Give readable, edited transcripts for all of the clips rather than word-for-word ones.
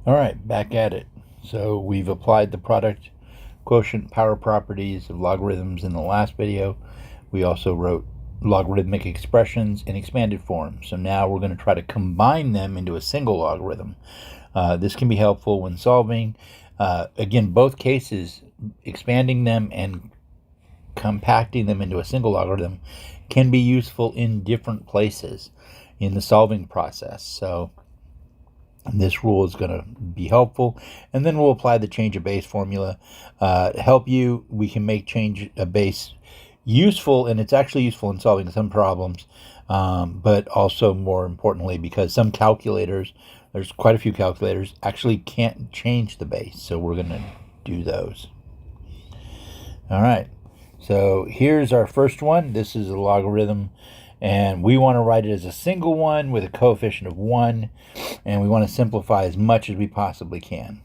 All right, back at it. So we've applied the product quotient power properties of logarithms in the last video. We also wrote logarithmic expressions in expanded form. So now we're going to try to combine them into a single logarithm. This can be helpful when solving. Again, both cases, expanding them and compacting them into a single logarithm can be useful in different places in the solving process. So this rule is going to be helpful, and then we'll apply the change of base formula to help you. We can make change of base useful, and it's actually useful in solving some problems, but also more importantly because some calculators, there's quite a few calculators, actually can't change the base, so we're going to do those. All right, so here's our first one. This is a logarithm, and we want to write it as a single one with a coefficient of 1, and we want to simplify as much as we possibly can.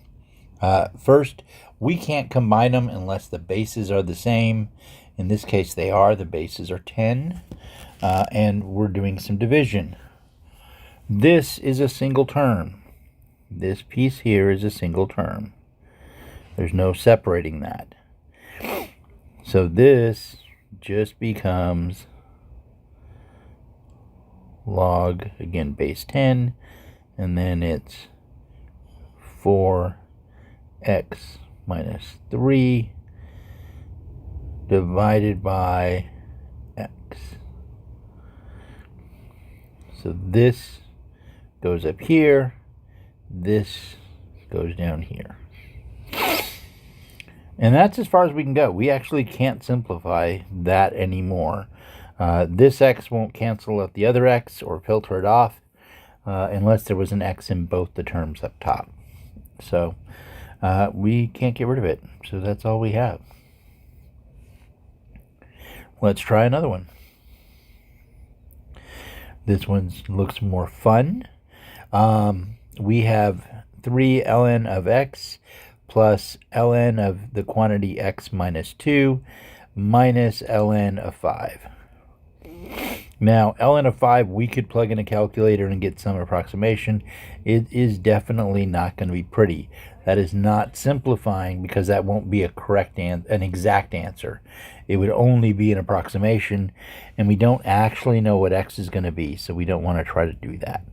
First, we can't combine them unless the bases are the same. In this case, they are. The bases are 10, and we're doing some division. This is a single term. This piece here is a single term. There's no separating that. So this just becomes log, again, base 10, and then it's 4x minus 3 divided by x. So this goes up here, this goes down here. And that's as far as we can go. We actually can't simplify that anymore. This x won't cancel out the other x or filter it off unless there was an x in both the terms up top. So we can't get rid of it. So that's all we have. Let's try another one. This one looks more fun. We have 3 ln of x plus ln of the quantity x minus 2 minus ln of 5. Now, ln of 5, we could plug in a calculator and get some approximation. It is definitely not going to be pretty. That is not simplifying because that won't be a correct an exact answer. It would only be an approximation, and we don't actually know what x is going to be, so we don't want to try to do that.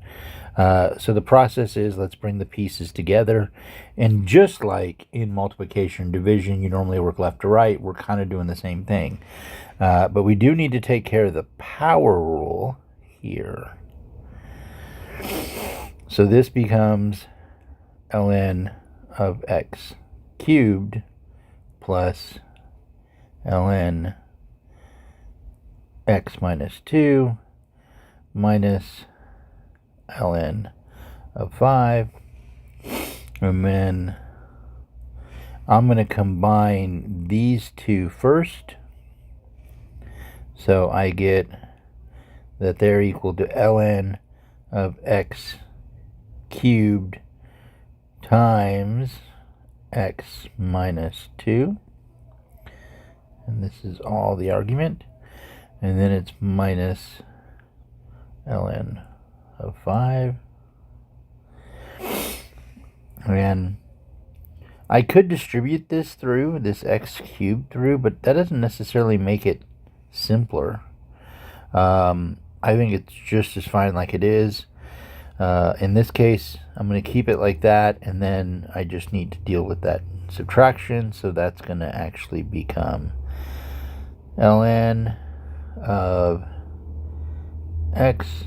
So the process is, let's bring the pieces together, and just like in multiplication and division, you normally work left to right, we're kind of doing the same thing. But we do need to take care of the power rule here. So this becomes ln of x cubed plus ln x minus 2 minus ln of 5, and then I'm going to combine these two first, so I get that they're equal to ln of x cubed times x minus 2, and this is all the argument, and then it's minus ln of 5. And I could distribute this through, this x cubed through, but that doesn't necessarily make it simpler. I think it's just as fine like it is. In this case, I'm going to keep it like that, and then I just need to deal with that subtraction, so that's going to actually become ln of x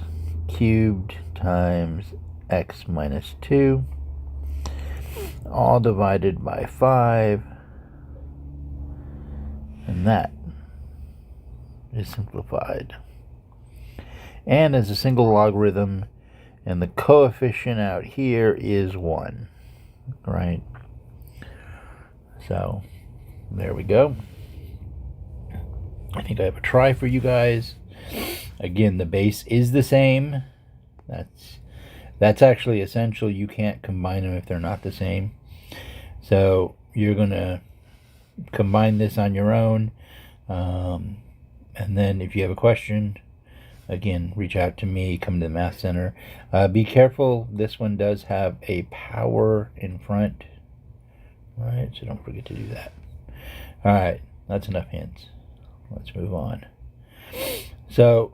cubed times x minus 2, all divided by 5, and that is simplified. And as a single logarithm, and the coefficient out here is 1, right? So there we go. I think I have a try for you guys. Again, the base is the same. That's actually essential. You can't combine them if they're not the same. So you're going to combine this on your own. And then if you have a question, again, reach out to me, come to the Math Center. Be careful, this one does have a power in front. All right, so don't forget to do that. All right, that's enough hints. Let's move on. So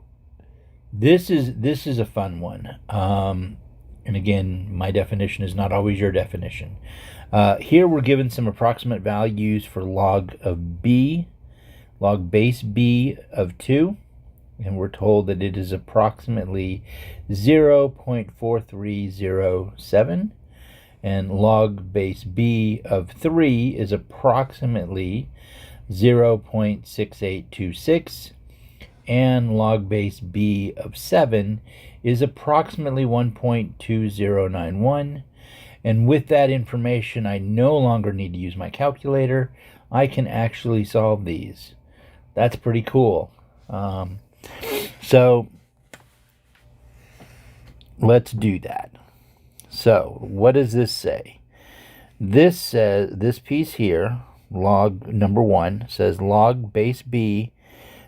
this is a fun one. And again, my definition is not always your definition. Here we're given some approximate values for log of b, log base b of 2, and we're told that it is approximately 0.4307, and log base b of 3 is approximately 0.6826, and log base b of 7 is approximately 1.2091. And with that information, I no longer need to use my calculator. I can actually solve these. That's pretty cool. So let's do that. So what does this say? This says, this piece here, log number 1, says log base b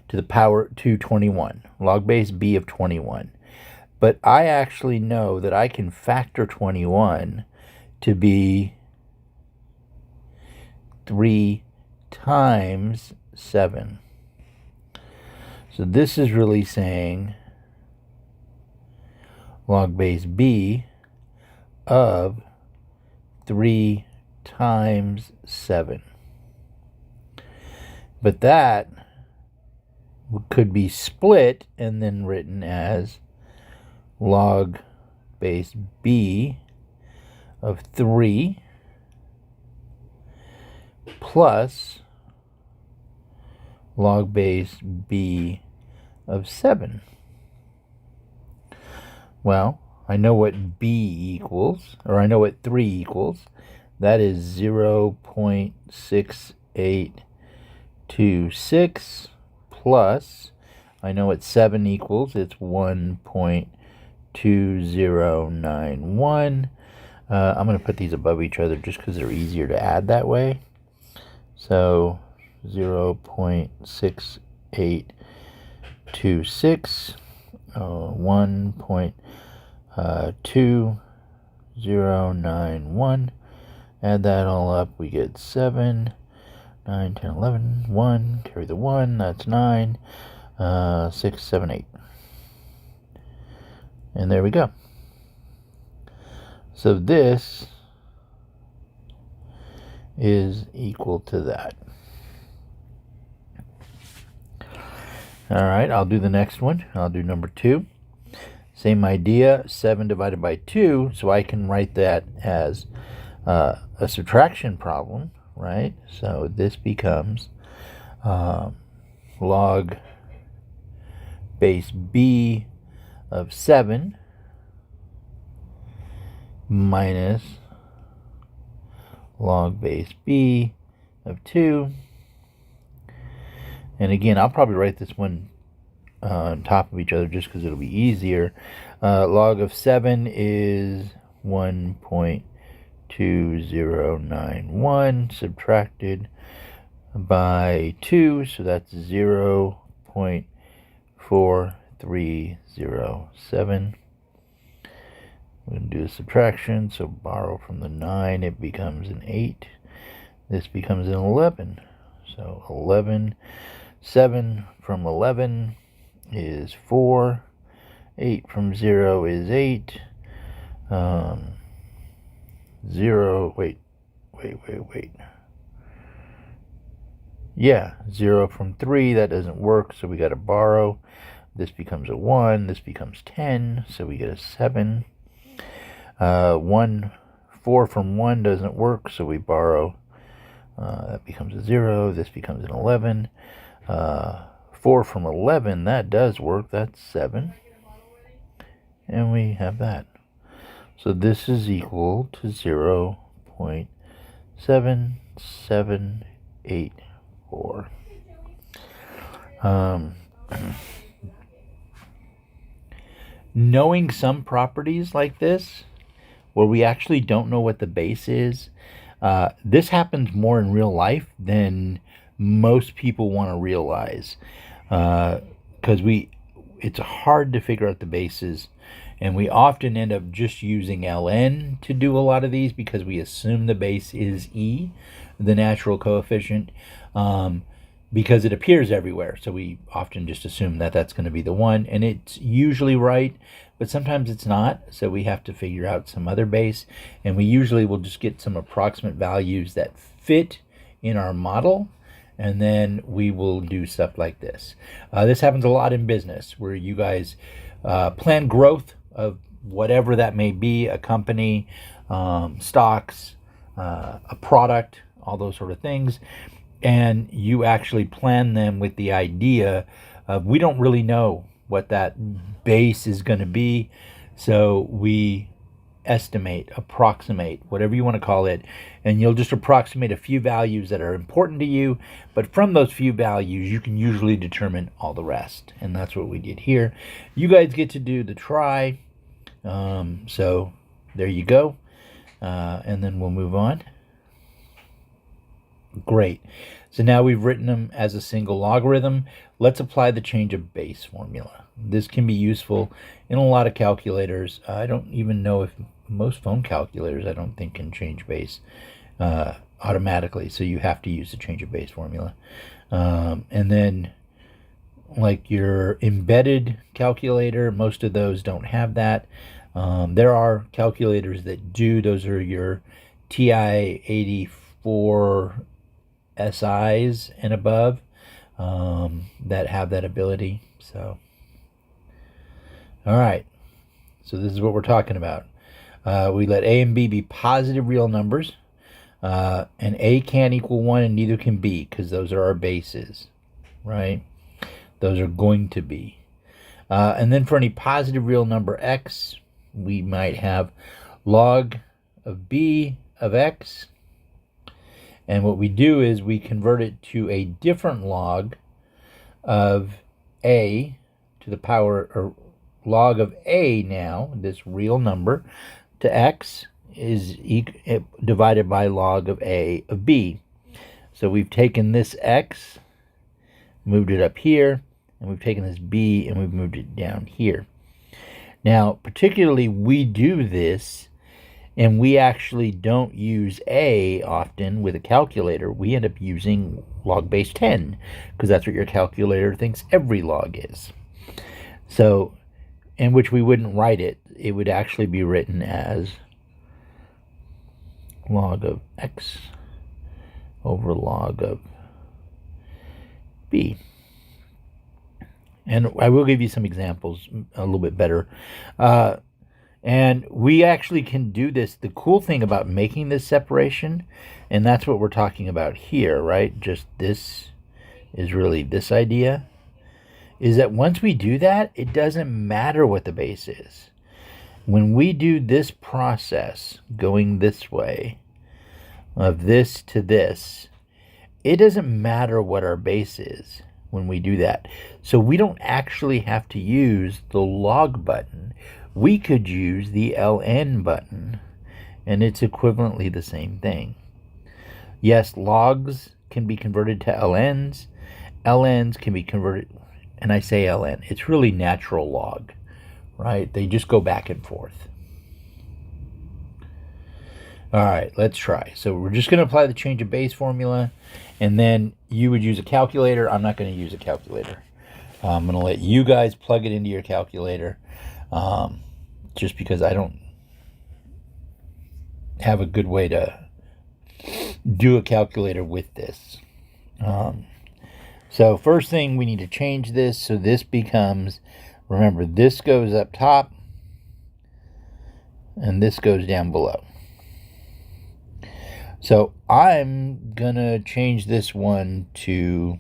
to the power 221, log base b of 21. But I actually know that I can factor 21 to be 3 times 7. So this is really saying log base b of 3 times 7. But that could be split and then written as log base b of 3 plus log base b of 7. Well, I know what b equals, or I know what 3 equals. That is 0.6826 plus, I know what 7 equals. It's 1.2091. I'm going to put these above each other just because they're easier to add that way. So 0.6826, 1.2091. Add that all up, we get 7, 9, 10, 11, 1, carry the 1, that's 9, 6, 7, 8. And there we go. So this is equal to that. All right, I'll do the next one. I'll do number 2. Same idea, 7 divided by 2, so I can write that as a subtraction problem, right? So this becomes log base b of 7 minus log base b of 2. And again, I'll probably write this one on top of each other just because it'll be easier. Log of 7 is 1.2091 subtracted by 2, so that's 0.4307. We're going to do a subtraction, so borrow from the 9, it becomes an 8. This becomes an 11. So 11, 7 from 11 is 4. 8 from 0 is 8. 0, wait. Yeah, 0 from 3, that doesn't work, so we got to borrow. This becomes a 1, this becomes 10, so we get a 7. 4 from 1 doesn't work, so we borrow. That becomes a 0, this becomes an 11. 4 from 11, that does work, that's 7. And we have that. So this is equal to 0.7784. Knowing some properties like this, where we actually don't know what the base is, this happens more in real life than most people want to realize. Because it's hard to figure out the bases, and we often end up just using ln to do a lot of these because we assume the base is e, the natural coefficient, because it appears everywhere. So we often just assume that that's going to be the one, and it's usually right, but sometimes it's not. So we have to figure out some other base, and we usually will just get some approximate values that fit in our model, and then we will do stuff like this. This happens a lot in business where you guys plan growth of whatever that may be, a company, stocks, a product, all those sort of things. And you actually plan them with the idea of, we don't really know what that base is going to be, so we estimate, approximate, whatever you want to call it, and you'll just approximate a few values that are important to you, but from those few values you can usually determine all the rest, and that's what we did here. You guys get to do the try, so there you go, and then we'll move on. Great. So now we've written them as a single logarithm. Let's apply the change of base formula. This can be useful in a lot of calculators. I don't even know if most phone calculators, I don't think, can change base automatically. So you have to use the change of base formula. And then like your embedded calculator, most of those don't have that. There are calculators that do. Those are your TI-84 SIs and above that have that ability. So, all right, so this is what we're talking about. We let a and b be positive real numbers, and a can't equal 1 and neither can b, because those are our bases, right? Those are going to be. And then for any positive real number x, we might have log of b of x. And what we do is we convert it to a different log of a to the power, or log of a now, this real number, to x is divided by log of a of b. So we've taken this x, moved it up here, and we've taken this b and we've moved it down here. Now, particularly we do this, and we actually don't use a often with a calculator. We end up using log base 10, because that's what your calculator thinks every log is. So, in which we wouldn't write it. It would actually be written as log of x over log of b. And I will give you some examples a little bit better. And we actually can do this. The cool thing about making this separation, and that's what we're talking about here, right? Just this is really this idea, is that once we do that, it doesn't matter what the base is. When we do this process, going this way, of this to this, it doesn't matter what our base is when we do that. So we don't actually have to use the log button. We could use the ln button, and it's equivalently the same thing. Yes, logs can be converted to ln's. Ln's can be converted, and I say ln, it's really natural log, right? They just go back and forth. All right, let's try. So we're just going to apply the change of base formula, and then you would use a calculator. I'm not going to use a calculator. I'm going to let you guys plug it into your calculator, just because I don't have a good way to do a calculator with this. So first thing, we need to change this. So this becomes, remember, this goes up top, and this goes down below. So I'm going to change this one to,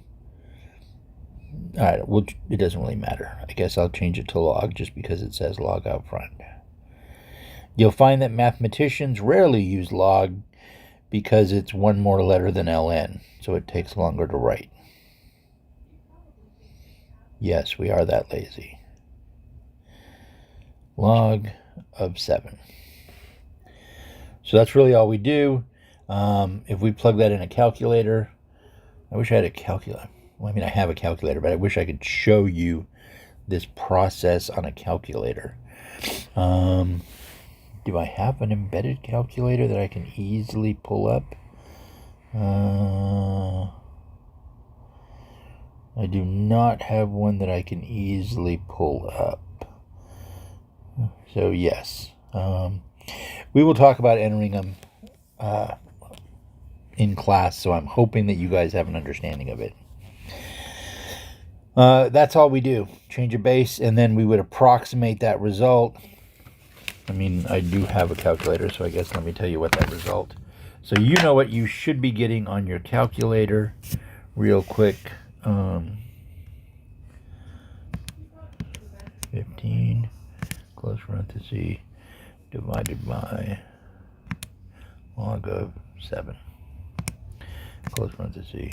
all right, well, it doesn't really matter. I guess I'll change it to log just because it says log out front. You'll find that mathematicians rarely use log because it's one more letter than ln, so it takes longer to write. Yes, we are that lazy. Log of 7. So that's really all we do. If we plug that in a calculator, I wish I had a calculator. Well, I mean, I have a calculator, but I wish I could show you this process on a calculator. Do I have an embedded calculator that I can easily pull up? I do not have one that I can easily pull up. So yes, we will talk about entering them in class, so I'm hoping that you guys have an understanding of it. That's all we do. Change a base, and then we would approximate that result. I mean, I do have a calculator, so I guess let me tell you what that result. So you know what you should be getting on your calculator real quick. 15 close parenthesis divided by log of 7 close parenthesis.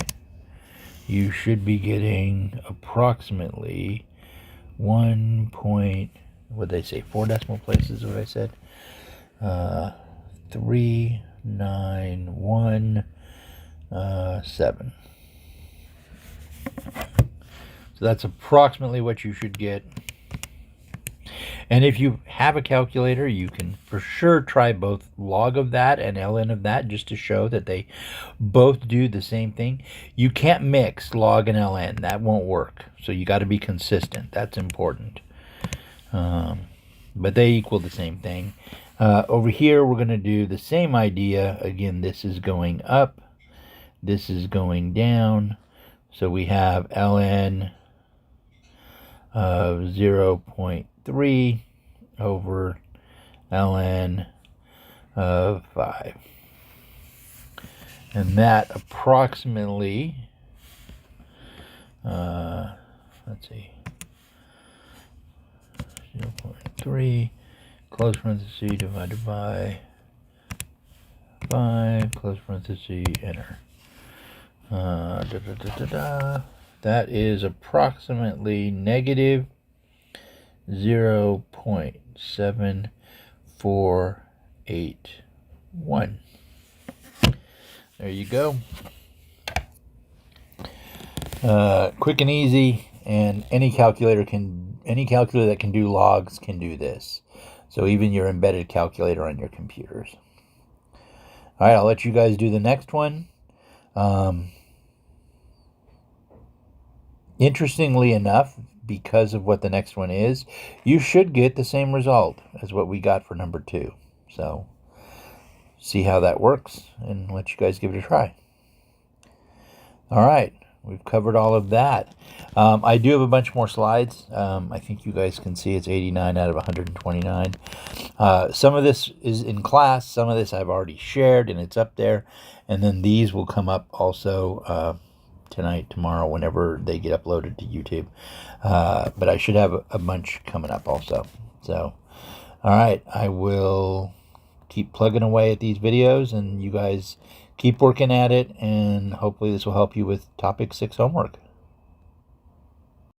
You should be getting approximately 4 decimal places, what I said? 3917. So that's approximately what you should get. And if you have a calculator, you can for sure try both log of that and ln of that, just to show that they both do the same thing. You can't mix log and ln. That won't work. So you got to be consistent. That's important. But they equal the same thing. Over here, we're going to do the same idea. Again, this is going up. This is going down. So we have ln of 0.3 over ln of 5. And that approximately, let's see, 0.3 close parenthesis divided by 5 close parenthesis enter. That is approximately negative 0.7481. There you go. Quick and easy, and any calculator that can do logs can do this. So even your embedded calculator on your computers. All right, I'll let you guys do the next one. Interestingly enough, because of what the next one is, you should get the same result as what we got for number 2. So see how that works and let you guys give it a try. All right, we've covered all of that. I do have a bunch more slides. I think you guys can see it's 89 out of 129. Some of this is in class. Some of this I've already shared, and it's up there. And then these will come up also tonight, tomorrow, whenever they get uploaded to YouTube. But I should have a bunch coming up also. So, all right, I will keep plugging away at these videos, and you guys keep working at it, and hopefully this will help you with topic 6 homework.